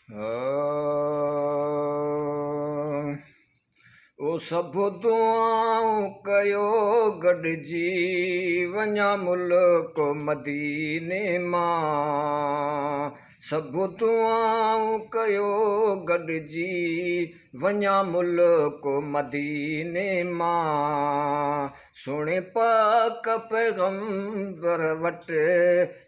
ओ सभ दुआऊं कयो गॾिजी वञा मुल्क मदीने मां। सभ दुआऊं कयो गॾिजी वञा मुल्क मदीने मां। सुहिणे पाक पैगंबर वटि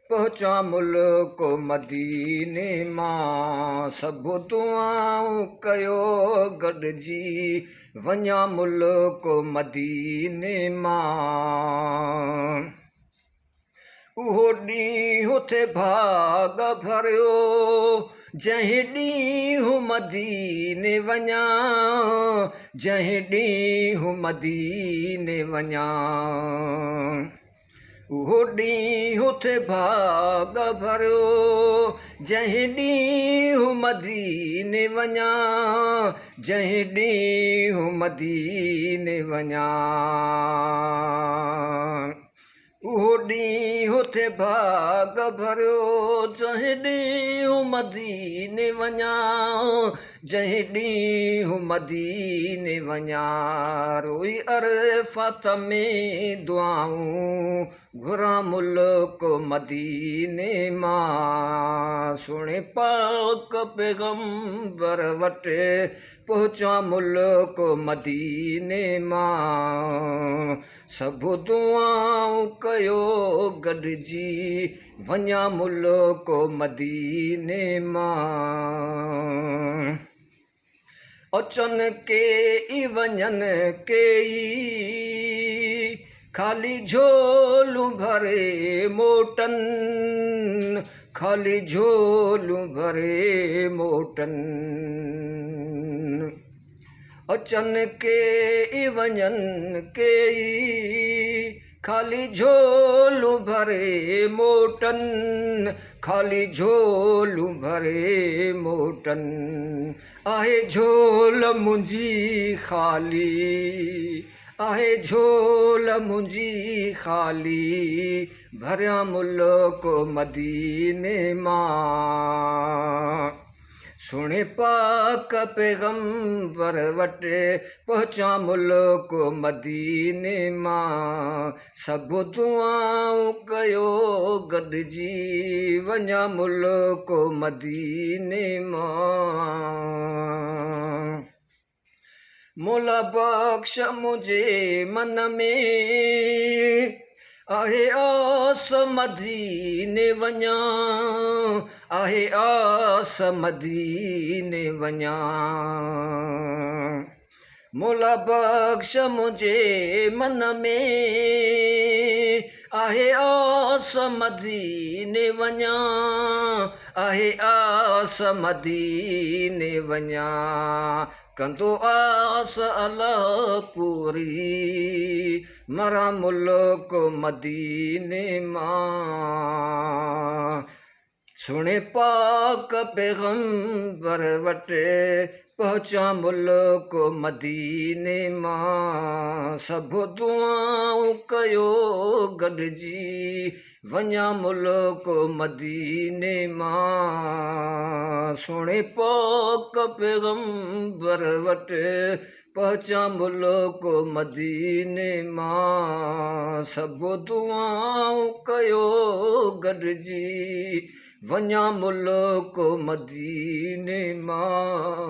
पहुचा मुल्क मदीने मां। सभ दुआऊं कयो गॾिजी वञा मुल्क मदीने मां। उहो ॾींहुं थे भाग भरियो जंहिं ॾींहुं मदीने वञा, जंहिं ॾींहुं मदीने वञा। उहो ॾींहुं थे भाग भरियो जंहिं ॾींहुं मदीने वञा, जंहिं ॾींहुं मदीने वञा। उहो ॾींहुं थे भाग भरियो जंहिं ॾींहुं मदीने वञा, जंहिं ॾींहुं मदीने वञा। रोई अरफ़ात में दुआऊं घुरां मुल्क मदीने मां। सुहिणे पाक पैगंबर वटि पहुचा मुल्क मदीने मां। सभ दुआऊं कयो गॾिजी वञा मुल्क मदीने मां। अचनि के ई वञनि के ई ख़ाली झोलूं भरे मोटनि, ख़ाली झोलूं भरे मोटनि। अचनि के ई वञनि के ई ख़ाली झोलूं भरे मोटनि, ख़ाली झोलूं भरे मोटनि। आहे झोल मुंहिंजी ख़ाली, आहे झोल मुंहिंजी ख़ाली भरियां मुल्क मदीने मां। सुहिणे पाक पैगंबर वटि पहुचा मुल्क मदीने मां। सभ दुआऊं कयो गॾिजी वञा मुल्क मदीने मां। मौला बख़्श मुंहिंजे मन में आहे आस मदीने वञा, आहे आस मदीने वञा। मौला बख़्श मुंहिंजे मन में आहे आस मदीने वञा, आहे आस मदीने वञा। कंदो आस अल्लाह पूरी मरां मुल्क मदीने मां। सुहिणे पाक पैगंबर वटि पहुचा मुल्क मदीने मां। सभ दुआऊं कयो गॾिजी वञा मुल्क मदीने मां। सुहिणे पाक पैगंबर वटि पहुचा मुल्क मदीने मां। सभ दुआऊं कयो गॾिजी वञा मुल्क मदीने मां।